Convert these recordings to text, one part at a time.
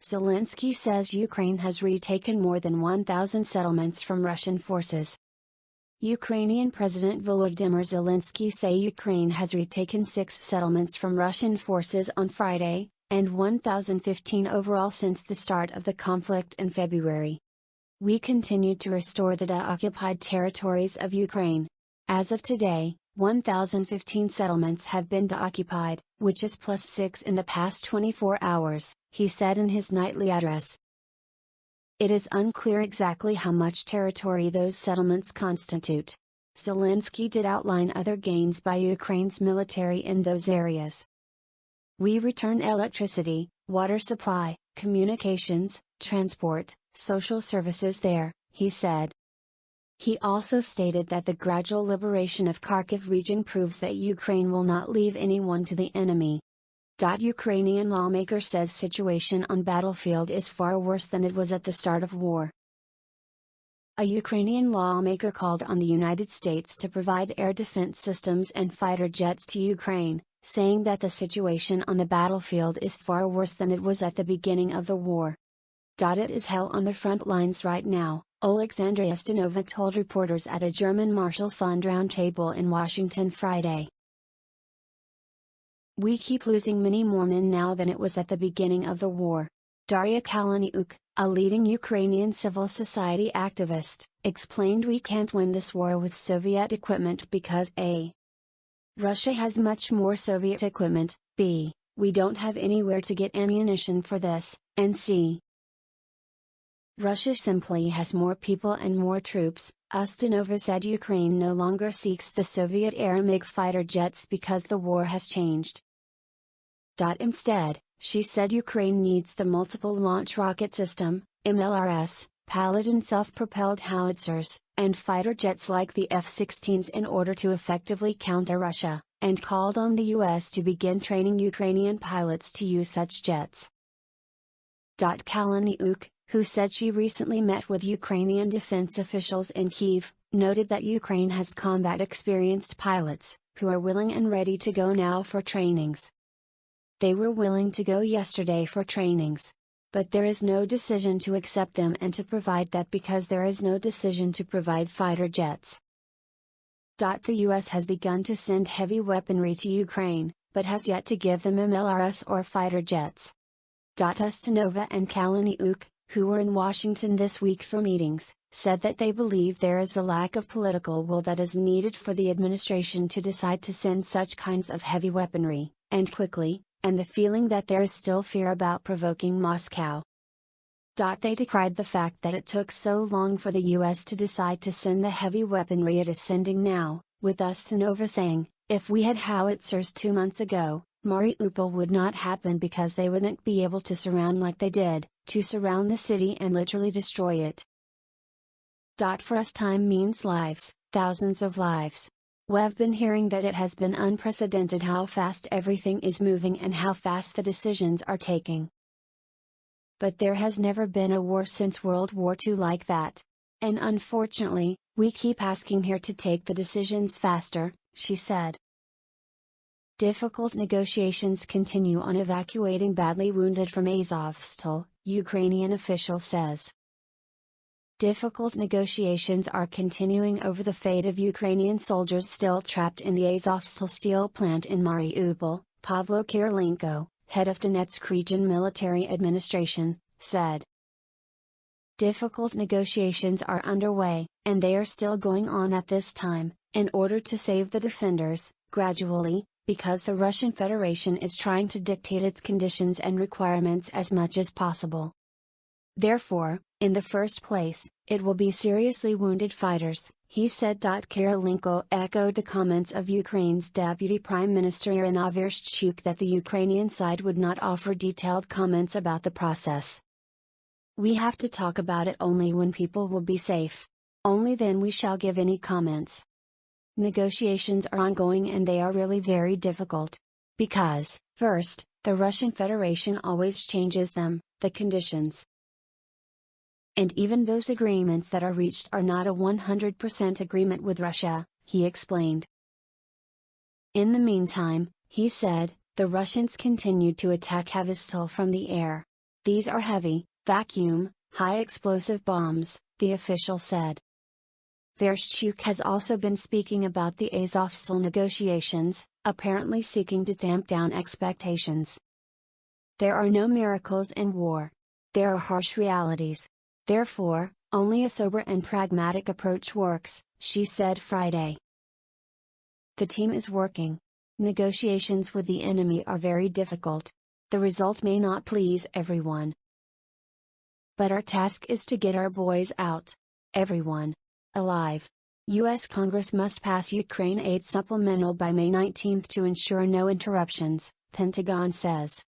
Zelensky says Ukraine has retaken more than 1,000 settlements from Russian forces. Ukrainian President Volodymyr Zelensky say Ukraine has retaken 6 settlements from Russian forces on Friday, and 1,015 overall since the start of the conflict in February. We continue to restore the occupied territories of Ukraine. As of today, 1,015 settlements have been deoccupied, which is +6 in the past 24 hours, he said in his nightly address. It is unclear exactly how much territory those settlements constitute. Zelensky did outline other gains by Ukraine's military in those areas. We return electricity, water supply, communications, transport, social services there, he said. He also stated that the gradual liberation of Kharkiv region proves that Ukraine will not leave anyone to the enemy. Ukrainian lawmaker says situation on battlefield is far worse than it was at the start of war. A Ukrainian lawmaker called on the United States to provide air defense systems and fighter jets to Ukraine, saying that the situation on the battlefield is far worse than it was at the beginning of the war. It is hell on the front lines right now, Alexandria Ustinova told reporters at a German Marshall Fund roundtable in Washington Friday. We keep losing many more men now than it was at the beginning of the war. Daria Kaleniuk, a leading Ukrainian civil society activist, explained we can't win this war with Soviet equipment because a. Russia has much more Soviet equipment, b. we don't have anywhere to get ammunition for this, and c. Russia simply has more people and more troops. Ustinova said Ukraine no longer seeks the Soviet era MiG fighter jets because the war has changed. Instead, she said Ukraine needs the Multiple Launch Rocket System, MLRS, Paladin self-propelled howitzers, and fighter jets like the F-16s in order to effectively counter Russia, and called on the US to begin training Ukrainian pilots to use such jets. Kaleniuk, who said she recently met with Ukrainian defense officials in Kyiv, noted that Ukraine has combat-experienced pilots, who are willing and ready to go now for trainings. They were willing to go yesterday for trainings. But there is no decision to accept them and to provide that because there is no decision to provide fighter jets. The US has begun to send heavy weaponry to Ukraine, but has yet to give them MLRS or fighter jets. Ustinova and Kaleniuk, who were in Washington this week for meetings, said that they believe there is a lack of political will that is needed for the administration to decide to send such kinds of heavy weaponry, and quickly, and the feeling that there is still fear about provoking Moscow. They decried the fact that it took so long for the US to decide to send the heavy weaponry it is sending now, with Ustinova saying, if we had howitzers 2 months ago, Mariupol would not happen because they wouldn't be able to surround like they did, to surround the city and literally destroy it. For us time means lives, thousands of lives. We've been hearing that it has been unprecedented how fast everything is moving and how fast the decisions are taking. But there has never been a war since World War II like that. And unfortunately, we keep asking here to take the decisions faster, she said. Difficult negotiations continue on evacuating badly wounded from Azovstal, Ukrainian official says. Difficult negotiations are continuing over the fate of Ukrainian soldiers still trapped in the Azovstal steel plant in Mariupol, Pavlo Kirilenko, head of Donetsk Region Military Administration, said. Difficult negotiations are underway, and they are still going on at this time, in order to save the defenders, gradually, because the Russian Federation is trying to dictate its conditions and requirements as much as possible. Therefore, in the first place, it will be seriously wounded fighters, he said. Kirilenko echoed the comments of Ukraine's Deputy Prime Minister Irina Vereshchuk that the Ukrainian side would not offer detailed comments about the process. We have to talk about it only when people will be safe. Only then we shall give any comments. Negotiations are ongoing and they are really very difficult. Because, first, the Russian Federation always changes them, the conditions. And even those agreements that are reached are not a 100% agreement with Russia, he explained. In the meantime, he said, the Russians continued to attack Azovstal from the air. These are heavy, vacuum, high-explosive bombs, the official said. Vereshchuk has also been speaking about the Azovstal negotiations, apparently seeking to tamp down expectations. There are no miracles in war. There are harsh realities. Therefore, only a sober and pragmatic approach works, she said Friday. The team is working. Negotiations with the enemy are very difficult. The result may not please everyone. But our task is to get our boys out. Everyone. Alive. U.S. Congress must pass Ukraine aid supplemental by May 19 to ensure no interruptions, Pentagon says.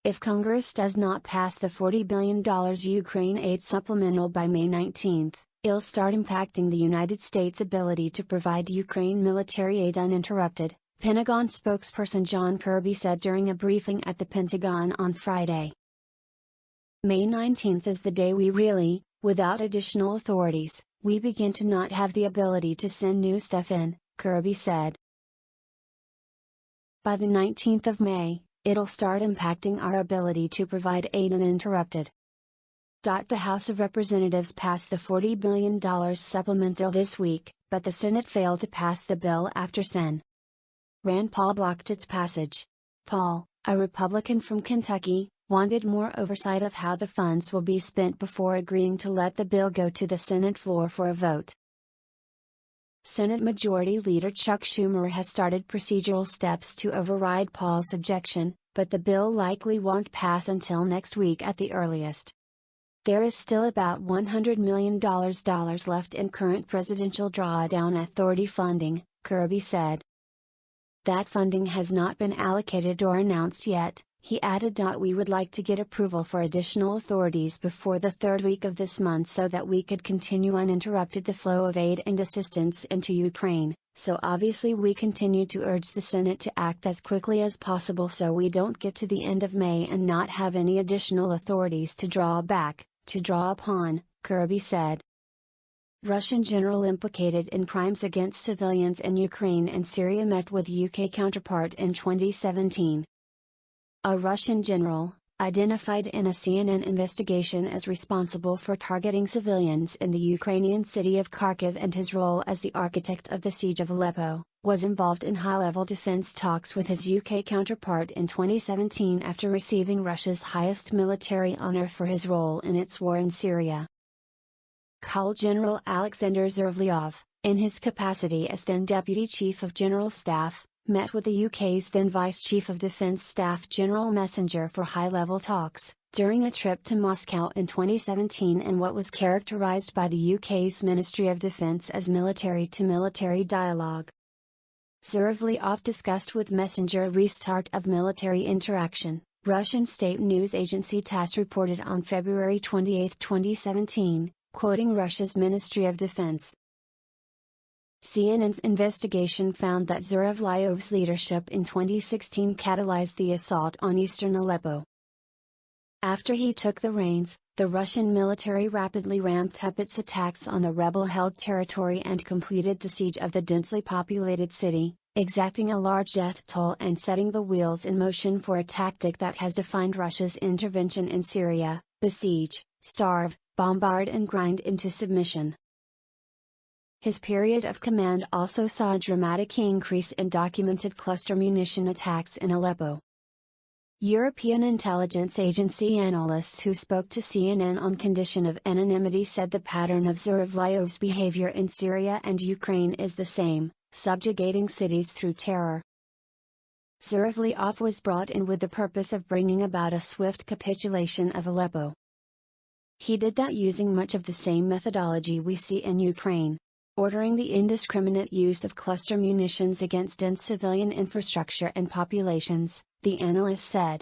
If Congress does not pass the $40 billion Ukraine aid supplemental by May 19, it'll start impacting the United States' ability to provide Ukraine military aid uninterrupted, Pentagon spokesperson John Kirby said during a briefing at the Pentagon on Friday. May 19 is the day we really, without additional authorities, we begin to not have the ability to send new stuff in, Kirby said. By the 19th of May, it'll start impacting our ability to provide aid uninterrupted. The House of Representatives passed the $40 billion supplemental this week, but the Senate failed to pass the bill after Sen. Rand Paul blocked its passage. Paul, a Republican from Kentucky, wanted more oversight of how the funds will be spent before agreeing to let the bill go to the Senate floor for a vote. Senate Majority Leader Chuck Schumer has started procedural steps to override Paul's objection, but the bill likely won't pass until next week at the earliest. There is still about $100 million left in current Presidential Drawdown Authority funding, Kirby said. That funding has not been allocated or announced yet, he added. We would like to get approval for additional authorities before the third week of this month so that we could continue uninterrupted the flow of aid and assistance into Ukraine, so obviously we continue to urge the Senate to act as quickly as possible so we don't get to the end of May and not have any additional authorities to draw upon, Kirby said. Russian general implicated in crimes against civilians in Ukraine and Syria met with UK counterpart in 2017. A Russian general, identified in a CNN investigation as responsible for targeting civilians in the Ukrainian city of Kharkiv and his role as the architect of the siege of Aleppo, was involved in high-level defense talks with his UK counterpart in 2017 after receiving Russia's highest military honor for his role in its war in Syria. Col General Alexander Zurevlyov, in his capacity as then Deputy Chief of General Staff, met with the UK's then Vice Chief of Defence Staff General Messenger for high-level talks, during a trip to Moscow in 2017 in what was characterised by the UK's Ministry of Defence as military-to-military dialogue. Zurevlyov discussed with Messenger a restart of military interaction, Russian state news agency TASS reported on February 28, 2017, quoting Russia's Ministry of Defence. CNN's investigation found that Zurevlyov's leadership in 2016 catalyzed the assault on eastern Aleppo. After he took the reins, the Russian military rapidly ramped up its attacks on the rebel-held territory and completed the siege of the densely populated city, exacting a large death toll and setting the wheels in motion for a tactic that has defined Russia's intervention in Syria: besiege, starve, bombard and grind into submission. His period of command also saw a dramatic increase in documented cluster munition attacks in Aleppo. European intelligence agency analysts who spoke to CNN on condition of anonymity said the pattern of Zurevlyov's behavior in Syria and Ukraine is the same, subjugating cities through terror. Zurevlyov was brought in with the purpose of bringing about a swift capitulation of Aleppo. He did that using much of the same methodology we see in Ukraine, ordering the indiscriminate use of cluster munitions against dense civilian infrastructure and populations, the analyst said.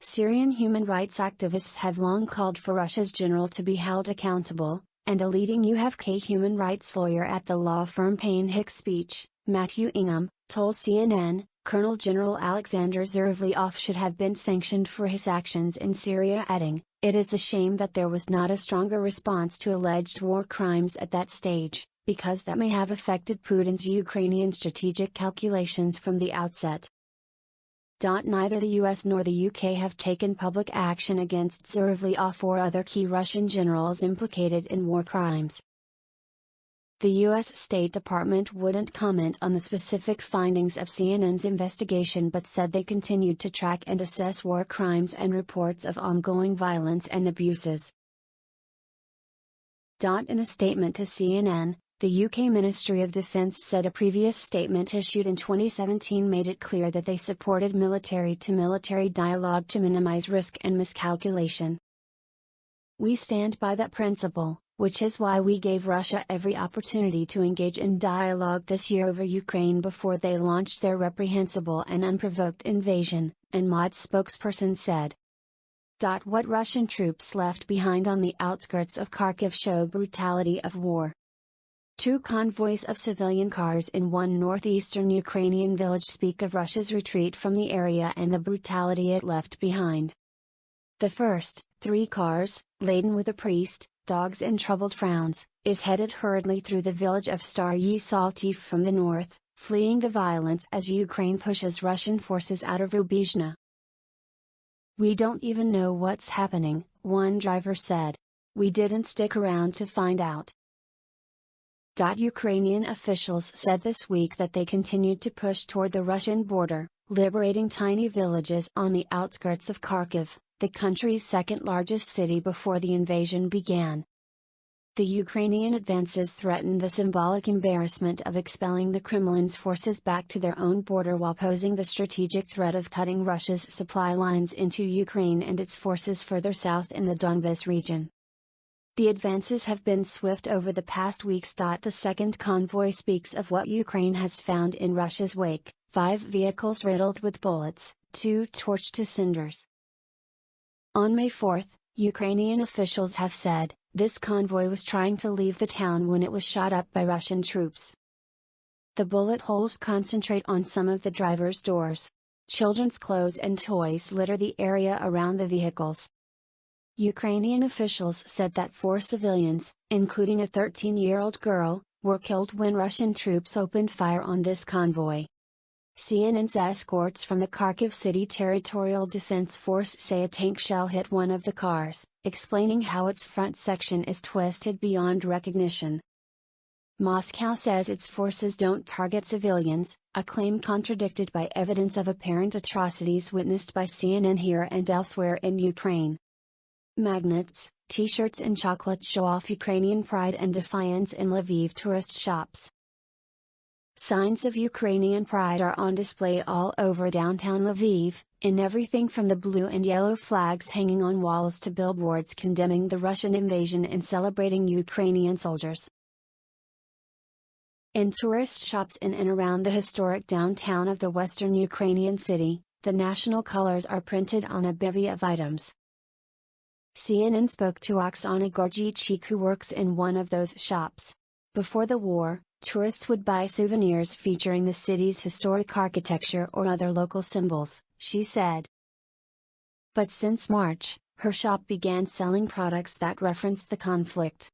Syrian human rights activists have long called for Russia's general to be held accountable, and a leading UFK human rights lawyer at the law firm Payne Hicks Beach, Matthew Ingham, told CNN, Colonel General Alexander Zurevlyov should have been sanctioned for his actions in Syria, adding, "It is a shame that there was not a stronger response to alleged war crimes at that stage, because that may have affected Putin's Ukrainian strategic calculations from the outset." Neither the US nor the UK have taken public action against Zhuravlyov or other key Russian generals implicated in war crimes. The US State Department wouldn't comment on the specific findings of CNN's investigation but said they continued to track and assess war crimes and reports of ongoing violence and abuses. In a statement to CNN, the UK Ministry of Defence said a previous statement issued in 2017 made it clear that they supported military-to-military dialogue to minimise risk and miscalculation. "We stand by that principle, which is why we gave Russia every opportunity to engage in dialogue this year over Ukraine before they launched their reprehensible and unprovoked invasion," an MOD spokesperson said. What Russian troops left behind on the outskirts of Kharkiv show brutality of war. Two convoys of civilian cars in one northeastern Ukrainian village speak of Russia's retreat from the area and the brutality it left behind. The first, 3 cars, laden with a priest, dogs and troubled frowns, is headed hurriedly through the village of Staroye Saltiv from the north, fleeing the violence as Ukraine pushes Russian forces out of Rubizhne. "We don't even know what's happening," one driver said. "We didn't stick around to find out." Ukrainian officials said this week that they continued to push toward the Russian border, liberating tiny villages on the outskirts of Kharkiv, the country's second-largest city before the invasion began. The Ukrainian advances threaten the symbolic embarrassment of expelling the Kremlin's forces back to their own border while posing the strategic threat of cutting Russia's supply lines into Ukraine and its forces further south in the Donbas region. The advances have been swift over the past weeks. The second convoy speaks of what Ukraine has found in Russia's wake: 5 vehicles riddled with bullets, 2 torched to cinders. On May 4, Ukrainian officials have said, this convoy was trying to leave the town when it was shot up by Russian troops. The bullet holes concentrate on some of the driver's doors. Children's clothes and toys litter the area around the vehicles. Ukrainian officials said that 4 civilians, including a 13-year-old girl, were killed when Russian troops opened fire on this convoy. CNN's escorts from the Kharkiv City Territorial Defense Force say a tank shell hit one of the cars, explaining how its front section is twisted beyond recognition. Moscow says its forces don't target civilians, a claim contradicted by evidence of apparent atrocities witnessed by CNN here and elsewhere in Ukraine. Magnets, T-shirts and chocolate show off Ukrainian pride and defiance in Lviv tourist shops. Signs of Ukrainian pride are on display all over downtown Lviv, in everything from the blue and yellow flags hanging on walls to billboards condemning the Russian invasion and celebrating Ukrainian soldiers. In tourist shops in and around the historic downtown of the western Ukrainian city, the national colors are printed on a bevy of items. CNN spoke to Oksana Gorjichik, who works in one of those shops. Before the war, tourists would buy souvenirs featuring the city's historic architecture or other local symbols, she said. But since March, her shop began selling products that referenced the conflict.